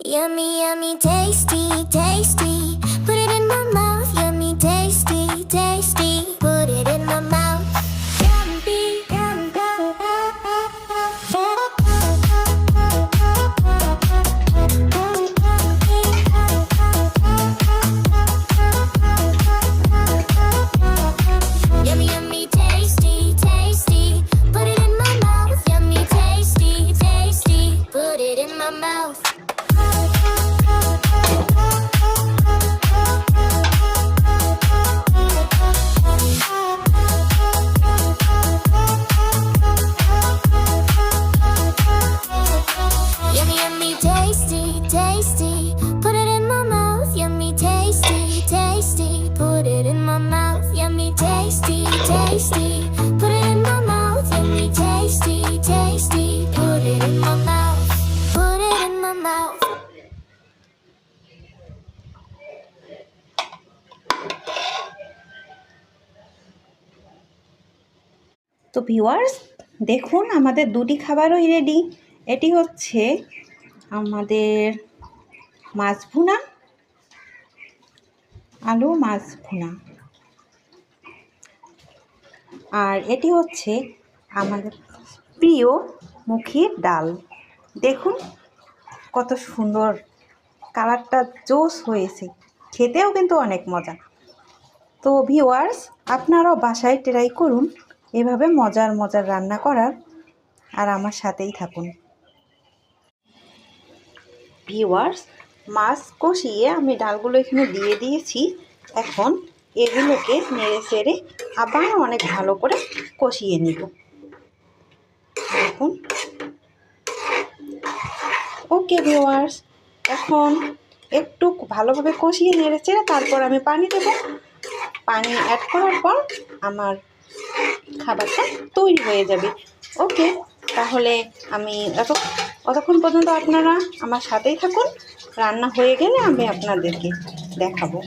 Yummy, yummy, tasty, tasty. Put it in my mouth. Yummy, tasty, tasty. Put it in my mouth. Yummy, yummy, yummy, yummy, tasty, tasty. Put it in my mouth. Yummy, tasty, tasty. Put it in my mouth. Yummy, yummy, tasty, tasty. Put it in my mouth. Yummy, tasty, tasty. Put it in my mouth. Yummy, tasty, tasty. Put it in my mouth. Yummy, tasty, tasty. Put it in my mouth. Put it in my mouth. তো viewers দেখুন আমাদের দুটি খাবারই ready. এটি হচ্ছে আমাদের মাছ ভুনা, আলু মাছ ভুনা, আর এটি হচ্ছে আমাদের প্রিয় মুখির ডাল। দেখুন কত সুন্দর কালারটা জোস হয়েছে, খেতেও কিন্তু অনেক মজা। তো ভিউয়ার্স আপনারাও বাসায় ট্রাই করুন এভাবে মজার মজার রান্না করার, আর আমার সাথেই থাকুন। ভিউয়ার্স মাছ কষিয়ে আমি ডালগুলো এখানে দিয়ে দিয়েছি। এখন এগুলোকে নেড়ে চেড়ে আবার অনেক ভালো করে কষিয়ে নিব। দেখুন ওকে ভিউয়ার্স, এখন একটু ভালোভাবে কষিয়ে নেড়ে চেড়ে তারপর আমি পানি দেব। পানি অ্যাড করার পর আমার খাবারটা তৈরি হয়ে যাবে। ওকে, তাহলে আমি অতক্ষণ পর্যন্ত আপনারা আমার সাথেই থাকুন। রান্না হয়ে গেলে আমি আপনাদেরকে দেখাবো।